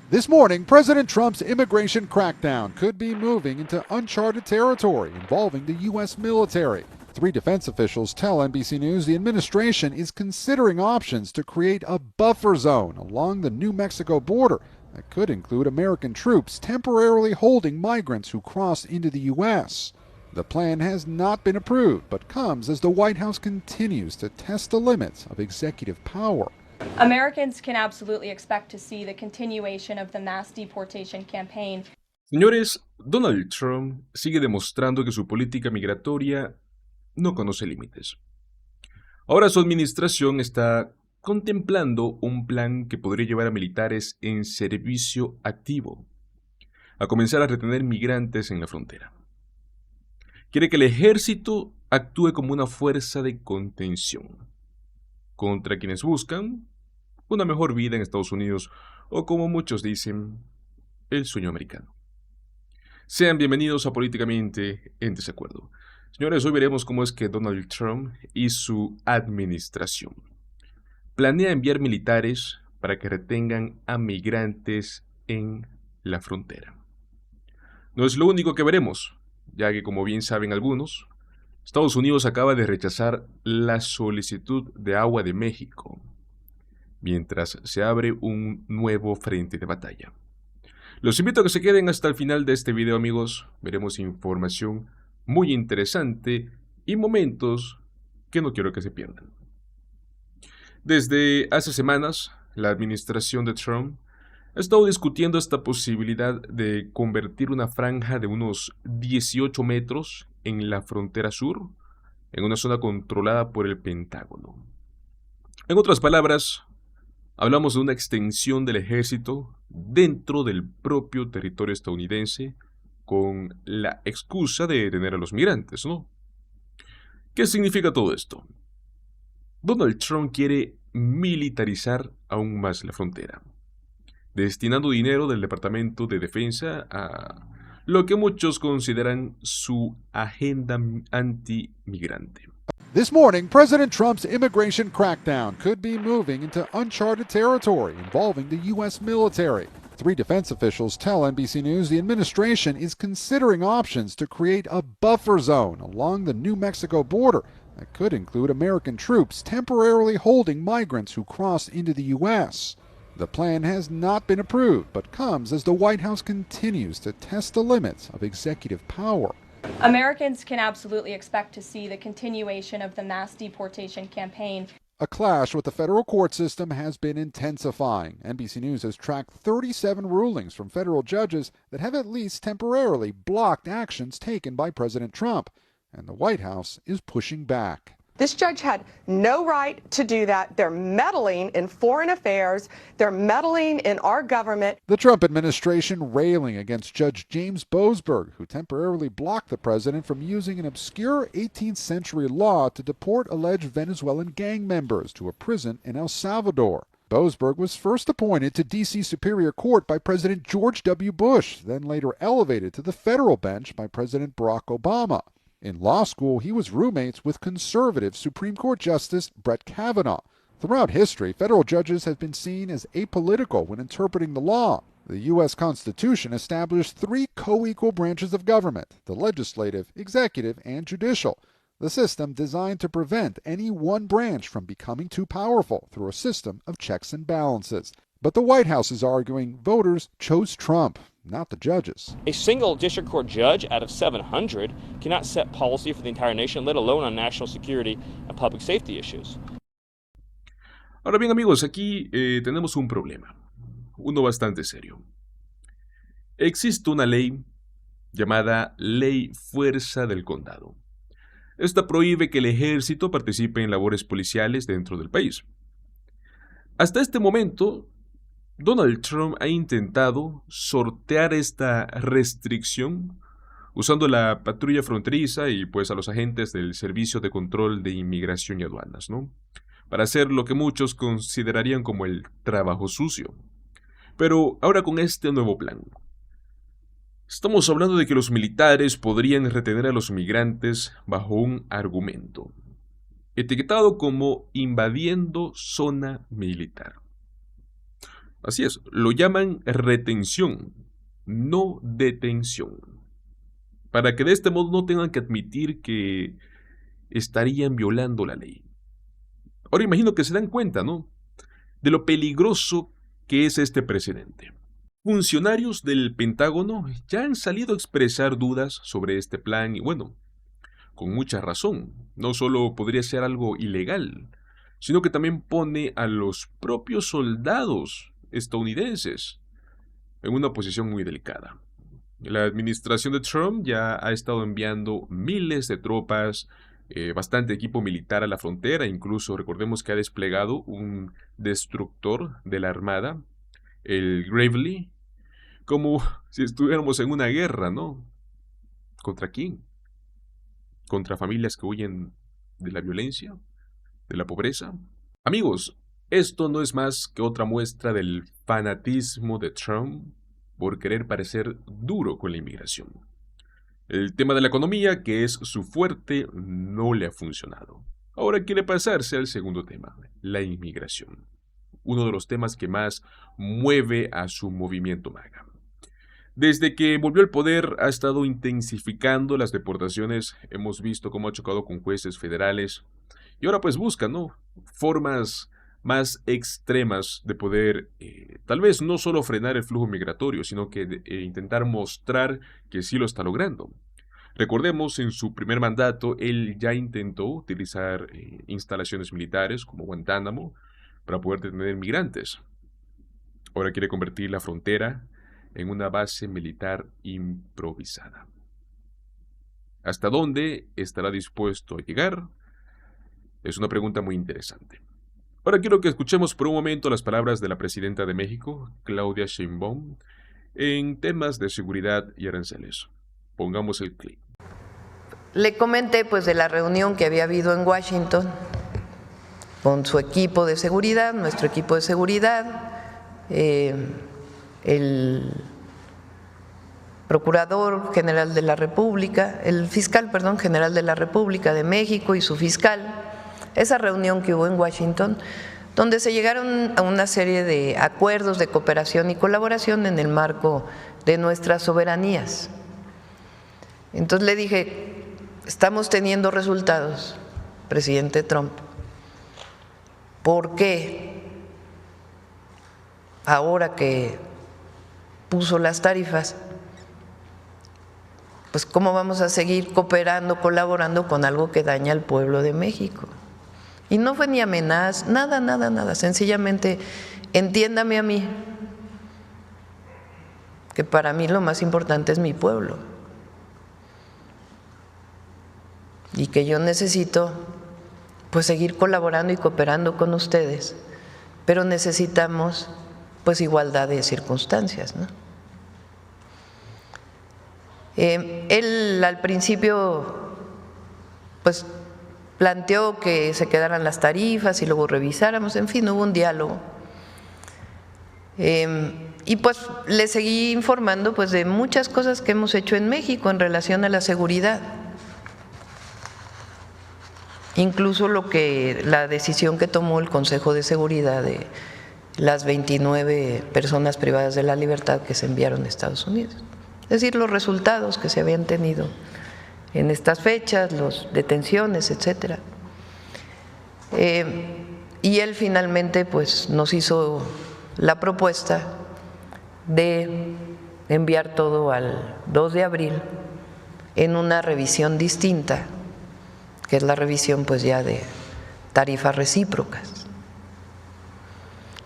This morning, President Trump's immigration crackdown could be moving into uncharted territory involving the U.S. military. Three defense officials tell NBC News the administration is considering options to create a buffer zone along the New Mexico border that could include American troops temporarily holding migrants who cross into the U.S. The plan has not been approved, but comes as the White House continues to test the limits of executive power. Americans can absolutely expect to see the continuation of the mass deportation campaign. Señores, Donald Trump sigue demostrando que su política migratoria no conoce límites. Ahora su administración está contemplando un plan que podría llevar a militares en servicio activo, a comenzar a retener migrantes en la frontera. Quiere que el ejército actúe como una fuerza de contención contra quienes buscan una mejor vida en Estados Unidos o, como muchos dicen, el sueño americano. Sean bienvenidos a Políticamente en Desacuerdo. Señores, hoy veremos cómo es que Donald Trump y su administración planea enviar militares para que retengan a migrantes en la frontera. No es lo único que veremos, ya que, como bien saben algunos, Estados Unidos acaba de rechazar la solicitud de agua de México, mientras se abre un nuevo frente de batalla. Los invito a que se queden hasta el final de este video, amigos. Veremos información muy interesante y momentos que no quiero que se pierdan. Desde hace semanas, la administración de Trump ha estado discutiendo esta posibilidad de convertir una franja de unos 18 metros en la frontera sur en una zona controlada por el Pentágono. En otras palabras, hablamos de una extensión del ejército dentro del propio territorio estadounidense con la excusa de detener a los migrantes, ¿no? ¿Qué significa todo esto? Donald Trump quiere militarizar aún más la frontera, destinando dinero del Departamento de Defensa a lo que muchos consideran su agenda anti-migrante. This morning, President Trump's immigration crackdown could be moving into uncharted territory involving the U.S. military. Three defense officials tell NBC News the administration is considering options to create a buffer zone along the New Mexico border that could include American troops temporarily holding migrants who cross into the U.S. The plan has not been approved, but comes as the White House continues to test the limits of executive power. Americans can absolutely expect to see the continuation of the mass deportation campaign. A clash with the federal court system has been intensifying. NBC News has tracked 37 rulings from federal judges that have at least temporarily blocked actions taken by President Trump, and the White House is pushing back. This judge had no right to do that. They're meddling in foreign affairs. They're meddling in our government. The Trump administration railing against Judge James Boasberg, who temporarily blocked the president from using an obscure 18th century law to deport alleged Venezuelan gang members to a prison in El Salvador. Boasberg was first appointed to D.C. Superior Court by President George W. Bush, then later elevated to the federal bench by President Barack Obama. In law school, he was roommates with conservative Supreme Court Justice Brett Kavanaugh. Throughout history, federal judges have been seen as apolitical when interpreting the law. The U.S. Constitution established three co-equal branches of government: the legislative, executive, and judicial. The system designed to prevent any one branch from becoming too powerful through a system of checks and balances. But the White House is arguing voters chose Trump, not the judges. A single district court judge out of 700 cannot set policy for the entire nation, let alone on national security and public safety issues. Ahora bien, amigos, aquí tenemos un problema, uno bastante serio. Existe una ley llamada Ley Fuerza del Condado. Esta prohíbe que el ejército participe en labores policiales dentro del país. Hasta este momento, Donald Trump ha intentado sortear esta restricción usando la patrulla fronteriza y pues a los agentes del Servicio de Control de Inmigración y Aduanas, ¿no? Para hacer lo que muchos considerarían como el trabajo sucio. Pero ahora con este nuevo plan, estamos hablando de que los militares podrían retener a los migrantes bajo un argumento, etiquetado como invadiendo zona militar. Así es, lo llaman retención, no detención, para que de este modo no tengan que admitir que estarían violando la ley. Ahora imagino que se dan cuenta, ¿no?, de lo peligroso que es este precedente. Funcionarios del Pentágono ya han salido a expresar dudas sobre este plan y bueno, con mucha razón. No solo podría ser algo ilegal, sino que también pone a los propios soldados estadounidenses en una posición muy delicada. La administración de Trump ya ha estado enviando miles de tropas, bastante equipo militar a la frontera, incluso recordemos que ha desplegado un destructor de la Armada, el Gravely, como si estuviéramos en una guerra, ¿no? ¿Contra quién? ¿Contra familias que huyen de la violencia? ¿De la pobreza? Amigos, esto no es más que otra muestra del fanatismo de Trump por querer parecer duro con la inmigración. El tema de la economía, que es su fuerte, no le ha funcionado. Ahora quiere pasarse al segundo tema, la inmigración. Uno de los temas que más mueve a su movimiento MAGA. Desde que volvió al poder ha estado intensificando las deportaciones, hemos visto cómo ha chocado con jueces federales y ahora pues busca, ¿no?, formas más extremas de poder tal vez no solo frenar el flujo migratorio, sino que intentar mostrar que sí lo está logrando. Recordemos, en su primer mandato él ya intentó utilizar instalaciones militares como Guantánamo para poder detener migrantes. Ahora quiere convertir la frontera en una base militar improvisada. ¿Hasta dónde estará dispuesto a llegar? Es una pregunta muy interesante. Ahora quiero que escuchemos por un momento las palabras de la presidenta de México, Claudia Sheinbaum, en temas de seguridad y aranceles. Pongamos el clip. Le comenté pues de la reunión que había habido en Washington con su equipo de seguridad, nuestro equipo de seguridad, el Procurador General de la República, el Fiscal, General de la República de México y su fiscal, esa reunión que hubo en Washington, donde se llegaron a una serie de acuerdos de cooperación y colaboración en el marco de nuestras soberanías. Entonces le dije, estamos teniendo resultados, presidente Trump. ¿Por qué ahora que puso las tarifas, pues cómo vamos a seguir cooperando, colaborando con algo que daña al pueblo de México? Y no fue ni amenaza, nada, sencillamente entiéndame a mí, que para mí lo más importante es mi pueblo y que yo necesito pues seguir colaborando y cooperando con ustedes, pero necesitamos pues igualdad de circunstancias, ¿no? Él al principio pues planteó que se quedaran las tarifas y luego revisáramos, en fin, hubo un diálogo. Y pues le seguí informando pues de muchas cosas que hemos hecho en México en relación a la seguridad. Incluso la decisión que tomó el Consejo de Seguridad de las 29 personas privadas de la libertad que se enviaron a Estados Unidos. Es decir, los resultados que se habían tenido en estas fechas, las detenciones, etcétera. Y él finalmente pues nos hizo la propuesta de enviar todo al 2 de abril en una revisión distinta, que es la revisión pues ya de tarifas recíprocas.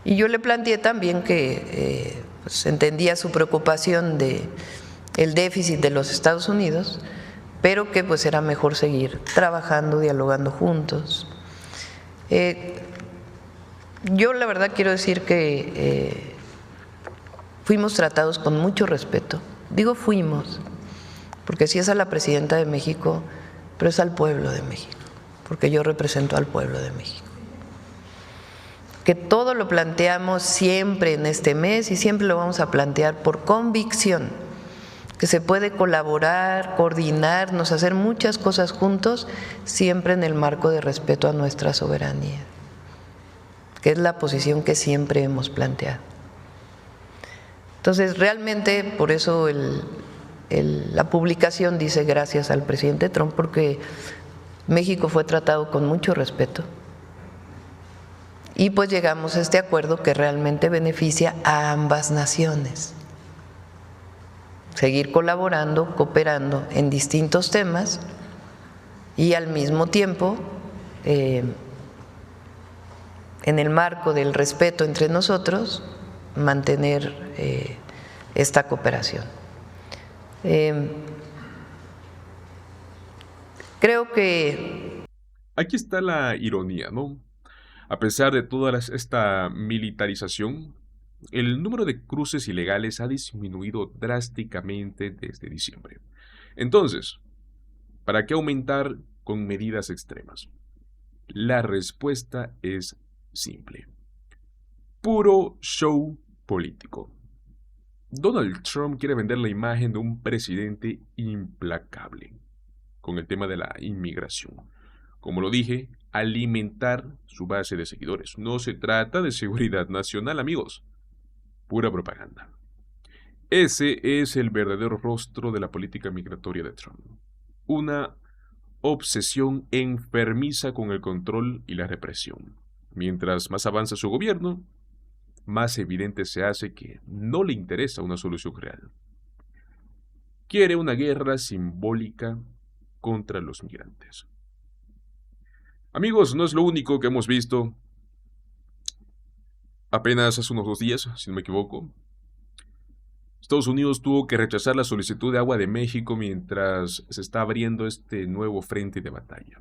Y yo le planteé también que pues entendía su preocupación de el déficit de los Estados Unidos, pero que pues era mejor seguir trabajando, dialogando juntos. Yo la verdad quiero decir que fuimos tratados con mucho respeto. Digo fuimos, porque sí es a la presidenta de México, pero es al pueblo de México, porque yo represento al pueblo de México. Que todo lo planteamos siempre en este mes y siempre lo vamos a plantear por convicción, que se puede colaborar, coordinarnos, hacer muchas cosas juntos, siempre en el marco de respeto a nuestra soberanía, que es la posición que siempre hemos planteado. Entonces, realmente, por eso la publicación dice gracias al presidente Trump, porque México fue tratado con mucho respeto. Y pues llegamos a este acuerdo que realmente beneficia a ambas naciones. Seguir colaborando, cooperando en distintos temas y al mismo tiempo, en el marco del respeto entre nosotros, mantener esta cooperación. Creo que… Aquí está la ironía, ¿no? A pesar de toda esta militarización, el número de cruces ilegales ha disminuido drásticamente desde diciembre. Entonces, ¿para qué aumentar con medidas extremas? La respuesta es simple. Puro show político. Donald Trump quiere vender la imagen de un presidente implacable con el tema de la inmigración. Como lo dije, alimentar su base de seguidores. No se trata de seguridad nacional, amigos. Pura propaganda. Ese es el verdadero rostro de la política migratoria de Trump. Una obsesión enfermiza con el control y la represión. Mientras más avanza su gobierno, más evidente se hace que no le interesa una solución real. Quiere una guerra simbólica contra los migrantes. Amigos, no es lo único que hemos visto. Apenas hace unos 2 días, si no me equivoco, Estados Unidos tuvo que rechazar la solicitud de agua de México mientras se está abriendo este nuevo frente de batalla.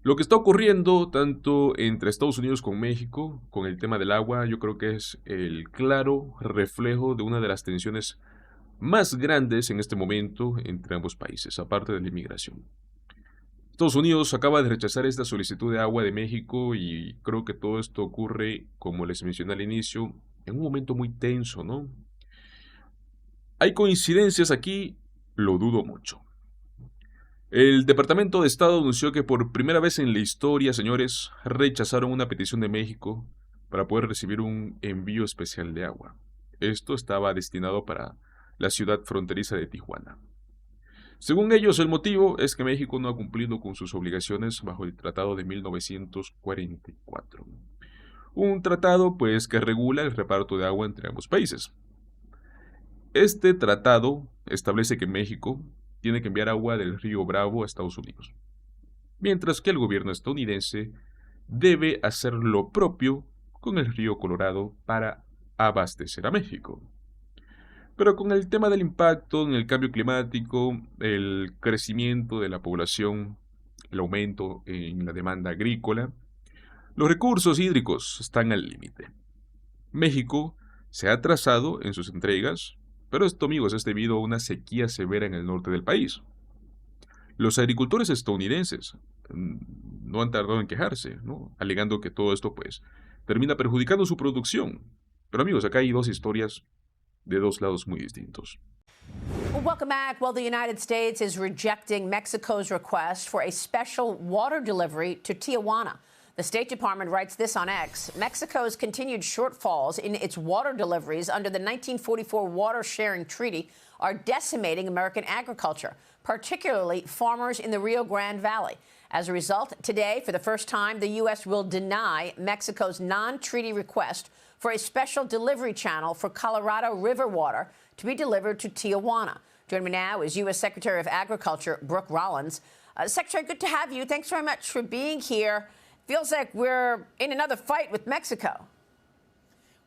Lo que está ocurriendo tanto entre Estados Unidos con México, con el tema del agua, yo creo que es el claro reflejo de una de las tensiones más grandes en este momento entre ambos países, aparte de la inmigración. Estados Unidos acaba de rechazar esta solicitud de agua de México y creo que todo esto ocurre, como les mencioné al inicio, en un momento muy tenso, ¿no? ¿Hay coincidencias aquí? Lo dudo mucho. El Departamento de Estado anunció que por primera vez en la historia, señores, rechazaron una petición de México para poder recibir un envío especial de agua. Esto estaba destinado para la ciudad fronteriza de Tijuana. Según ellos, el motivo es que México no ha cumplido con sus obligaciones bajo el Tratado de 1944. Un tratado, pues, que regula el reparto de agua entre ambos países. Este tratado establece que México tiene que enviar agua del río Bravo a Estados Unidos, mientras que el gobierno estadounidense debe hacer lo propio con el río Colorado para abastecer a México. Pero con el tema del impacto en el cambio climático, el crecimiento de la población, el aumento en la demanda agrícola, los recursos hídricos están al límite. México se ha atrasado en sus entregas, pero esto, amigos, es debido a una sequía severa en el norte del país. Los agricultores estadounidenses no han tardado en quejarse, ¿no? Alegando que todo esto, pues, termina perjudicando su producción. Pero, amigos, acá hay 2 historias de 2 lados muy distintos. Well, welcome back. Well, the United States is rejecting Mexico's request for a special water delivery to Tijuana. The State Department writes this on X. Mexico's continued shortfalls in its water deliveries under the 1944 Water Sharing Treaty are decimating American agriculture, particularly farmers in the Rio Grande Valley. As a result, today, for the first time, the U.S. will deny Mexico's non-treaty request for a special delivery channel for Colorado River water to be delivered to Tijuana. Joining me now is U.S. Secretary of Agriculture, Brooke Rollins. Secretary, good to have you. Thanks very much for being here. Feels like we're in another fight with Mexico.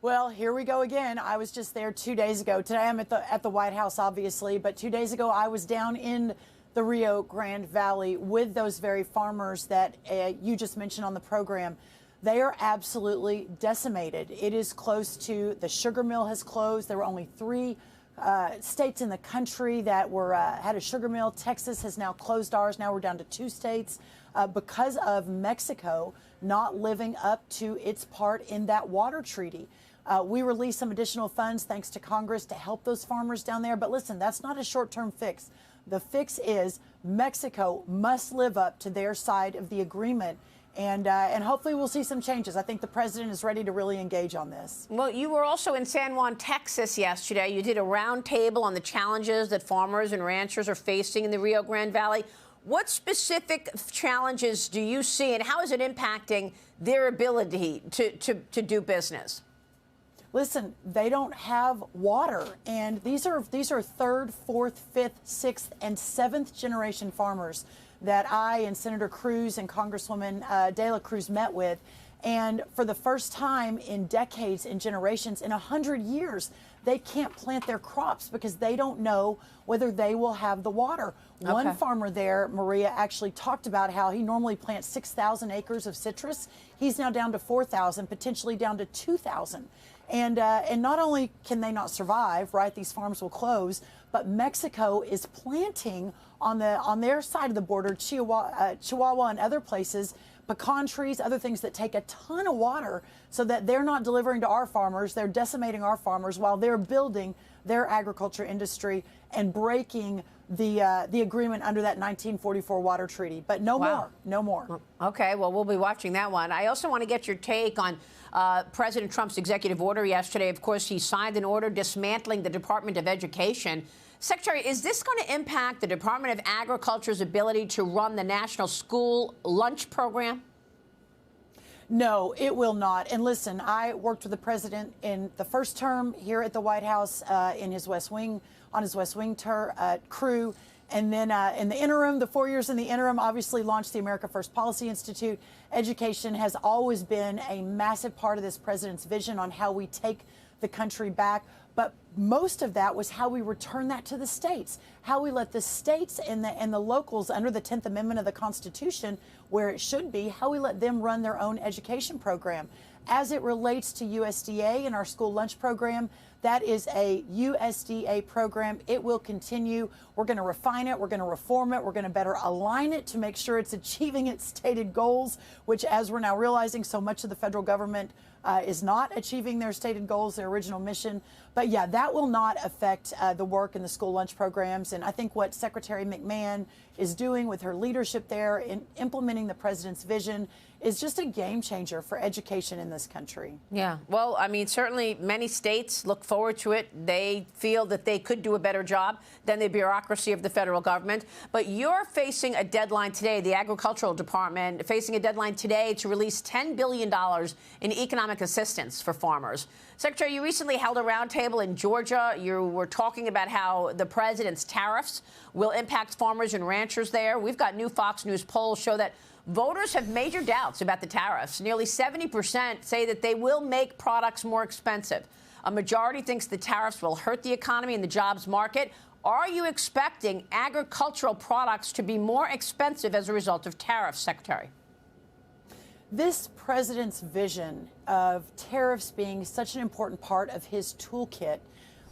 Well, here we go again. I was just there 2 days ago. Today I'm at the White House, obviously, but 2 days ago I was down in the Rio Grande Valley with those very farmers that you just mentioned on the program. They are absolutely decimated. It is close to, the sugar mill has closed. There were only 3 states in the country that were had a sugar mill. Texas has now closed ours. Now we're down to 2 states because of Mexico not living up to its part in that water treaty. We released some additional funds, thanks to Congress, to help those farmers down there. But listen, that's not a short-term fix. The fix is Mexico must live up to their side of the agreement. And hopefully we'll see some changes. I think the president is ready to really engage on this. Well, you were also in San Juan, Texas yesterday. You did a roundtable on the challenges that farmers and ranchers are facing in the Rio Grande Valley. What specific challenges do you see, and how is it impacting their ability to do business? Listen, they don't have water, and these are third, fourth, fifth, sixth, and seventh generation farmers that I and Senator Cruz and Congresswoman De La Cruz met with. And for the first time in decades, in generations, in 100 years, they can't plant their crops because they don't know whether they will have the water. Okay. One farmer there, Maria, actually talked about how he normally plants 6,000 acres of citrus. He's now down to 4,000, potentially down to 2,000. And not only can they not survive, right, these farms will close, but Mexico is planting on their side of the border, Chihuahua and other places, pecan trees, other things that take a ton of water so that they're not delivering to our farmers. They're decimating our farmers while they're building their agriculture industry and breaking the agreement under that 1944 water treaty. But no more, no more. Okay, well, we'll be watching that one. I also want to get your take on President Trump's executive order yesterday. Of course, he signed an order dismantling the Department of Education. Secretary, is this going to impact the Department of Agriculture's ability to run the National School Lunch Program? No, it will not. And listen, I worked with the president in the first term here at the White House in his West Wing, on his West Wing crew. And then in the interim, the 4 years in the interim, obviously launched the America First Policy Institute. Education has always been a massive part of this president's vision on how we take the country back. But most of that was how we return that to the states, how we let the states and the locals under the 10th Amendment of the Constitution, where it should be, how we let them run their own education program. As it relates to USDA and our school lunch program, that is a USDA program. It will continue. We're going to refine it. We're going to reform it. We're going to better align it to make sure it's achieving its stated goals, which, as we're now realizing, so much of the federal government is not achieving their stated goals, their original mission. But yeah, that will not affect the work in the school lunch programs. And I think what Secretary McMahon is doing with her leadership there in implementing the president's vision is just a game changer for education in this country. Yeah, well, I mean, certainly many states look forward to it. They feel that they could do a better job than the bureaucracy of the federal government. But you're facing a deadline today, the Agricultural Department facing a deadline today to release $10 billion in economic assistance for farmers. Secretary, you recently held a roundtable in Georgia. You were talking about how the president's tariffs will impact farmers and ranchers there. We've got new Fox News polls show that voters have major doubts about the tariffs. Nearly 70% say that they will make products more expensive. A majority thinks the tariffs will hurt the economy and the jobs market. Are you expecting agricultural products to be more expensive as a result of tariffs, Secretary? This president's vision of tariffs being such an important part of his toolkit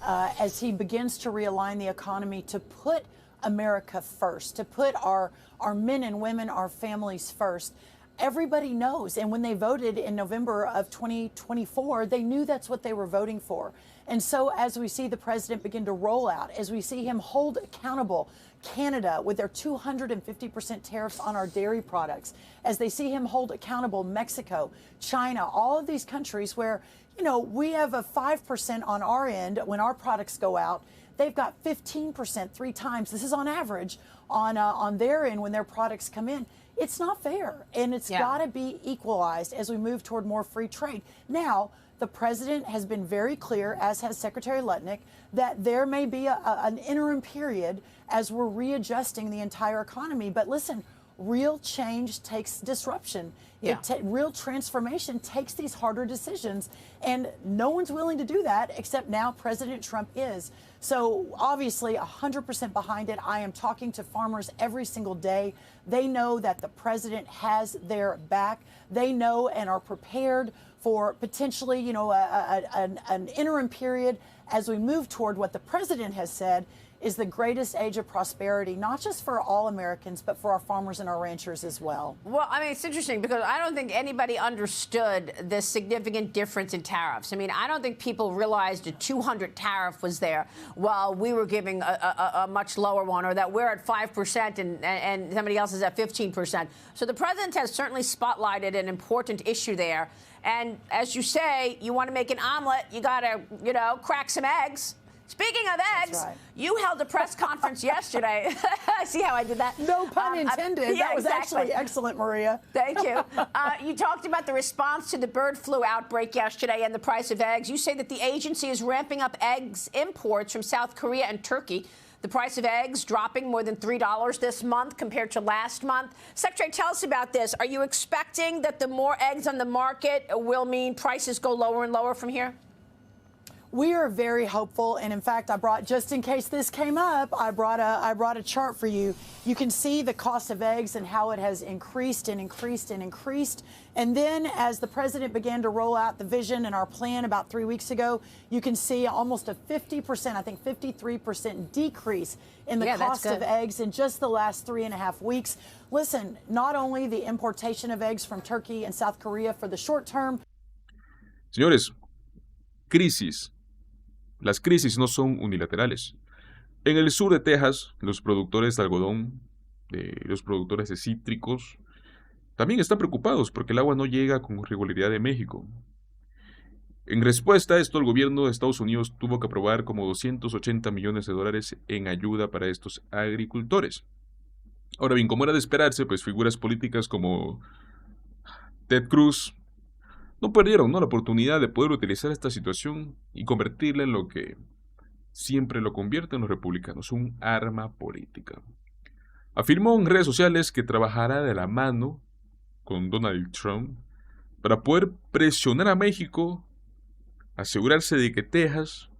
as he begins to realign the economy to put America first, to put our men and women, our families first. Everybody knows, and when they voted in November of 2024, they knew that's what they were voting for. And so as we see the president begin to roll out, as we see him hold accountable Canada with their 250% tariffs on our dairy products, as they see him hold accountable Mexico, China, all of these countries where, you know, we have a 5% on our end when our products go out. They've got 15%, 3 times. This is on average on their end when their products come in. It's not fair, and it's got to be equalized as we move toward more free trade. Now, the president has been very clear, as has Secretary Lutnick, that there may be an interim period as we're readjusting the entire economy. But listen, real change takes disruption. Yeah. Real transformation takes these harder decisions, and no one's willing to do that except now President Trump is. So obviously 100% behind it. I am talking to farmers every single day. They know that the president has their back. They know and are prepared for potentially, you know, an interim period as we move toward what the president has said is the greatest age of prosperity, not just for all Americans, but for our farmers and our ranchers as well. Well, I mean, it's interesting because I don't think anybody understood the significant difference in tariffs. I mean, I don't think people realized a 200 tariff was there while we were giving a much lower one, or that we're at 5% and somebody else is at 15%. So the president has certainly spotlighted an important issue there. And as you say, you want to make an omelet, you got to, you know, crack some eggs. Speaking of eggs, right. You held a press conference yesterday. See how I did that? No pun intended. Yeah, that was actually excellent, Maria. Thank you. You talked about the response to the bird flu outbreak yesterday and the price of eggs. You say that the agency is ramping up eggs imports from South Korea and Turkey. The price of eggs dropping more than $3 this month compared to last month. Secretary, tell us about this. Are you expecting that the more eggs on the market will mean prices go lower and lower from here? We are very hopeful, and in fact, I brought, just in case this came up, I brought a chart for you. You can see the cost of eggs and how it has increased and increased and increased. And then as the president began to roll out the vision and our plan about 3 weeks ago, you can see almost a 50%, I think 53% decrease in the cost of eggs in just the last 3.5 weeks. Listen, not only the importation of eggs from Turkey and South Korea for the short term. Señores, crisis. Las crisis no son unilaterales. En el sur de Texas, los productores de algodón, los productores de cítricos, también están preocupados porque el agua no llega con regularidad de México. En respuesta a esto, el gobierno de Estados Unidos tuvo que aprobar como $280 millones en ayuda para estos agricultores. Ahora bien, como era de esperarse, pues figuras políticas como Ted Cruz no perdieron la oportunidad de poder utilizar esta situación y convertirla en lo que siempre lo convierten los republicanos, un arma política. Afirmó en redes sociales que trabajará de la mano con Donald Trump para poder presionar a México, asegurarse de que Texas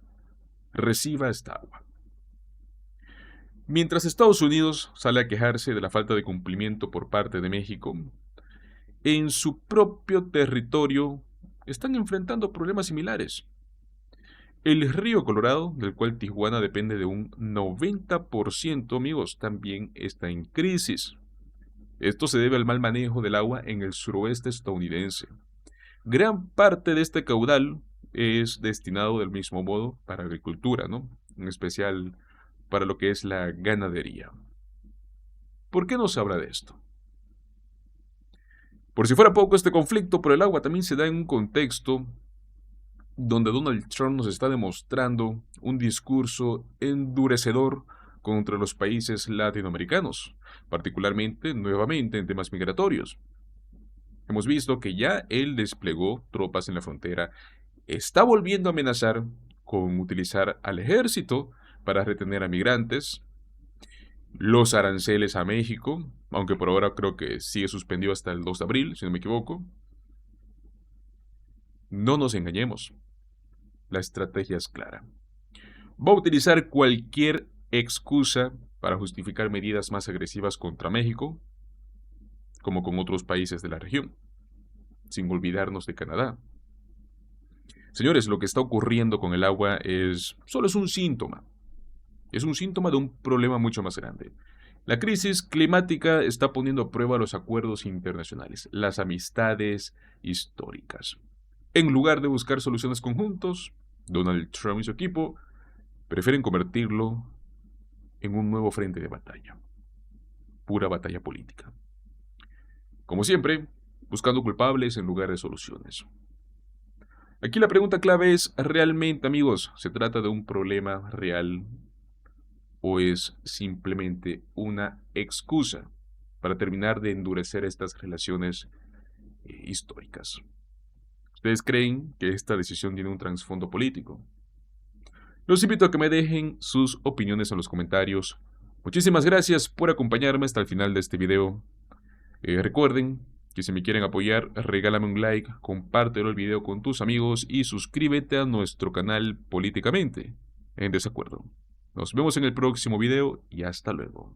reciba esta agua. Mientras Estados Unidos sale a quejarse de la falta de cumplimiento por parte de México, en su propio territorio están enfrentando problemas similares. El río Colorado, del cual Tijuana depende de un 90%, amigos, también está en crisis. Esto se debe al mal manejo del agua en el suroeste estadounidense. Gran parte de este caudal es destinado del mismo modo para agricultura, ¿no? En especial para lo que es la ganadería. ¿Por qué no se habla de esto? Por si fuera poco, este conflicto por el agua también se da en un contexto donde Donald Trump nos está demostrando un discurso endurecedor contra los países latinoamericanos, particularmente, nuevamente, en temas migratorios. Hemos visto que ya él desplegó tropas en la frontera, está volviendo a amenazar con utilizar al ejército para retener a migrantes, los aranceles a México, aunque por ahora creo que sigue suspendido hasta el 2 de abril, si no me equivoco. No nos engañemos. La estrategia es clara. Va a utilizar cualquier excusa para justificar medidas más agresivas contra México, como con otros países de la región, sin olvidarnos de Canadá. Señores, lo que está ocurriendo con el agua solo es un síntoma. Es un síntoma de un problema mucho más grande. La crisis climática está poniendo a prueba los acuerdos internacionales, las amistades históricas. En lugar de buscar soluciones conjuntos, Donald Trump y su equipo prefieren convertirlo en un nuevo frente de batalla. Pura batalla política. Como siempre, buscando culpables en lugar de soluciones. Aquí la pregunta clave es, ¿realmente, amigos, se trata de un problema real o es simplemente una excusa para terminar de endurecer estas relaciones históricas? ¿Ustedes creen que esta decisión tiene un trasfondo político? Los invito a que me dejen sus opiniones en los comentarios. Muchísimas gracias por acompañarme hasta el final de este video. Recuerden que si me quieren apoyar, regálame un like, compártelo el video con tus amigos y suscríbete a nuestro canal Políticamente en Desacuerdo. Nos vemos en el próximo video y hasta luego.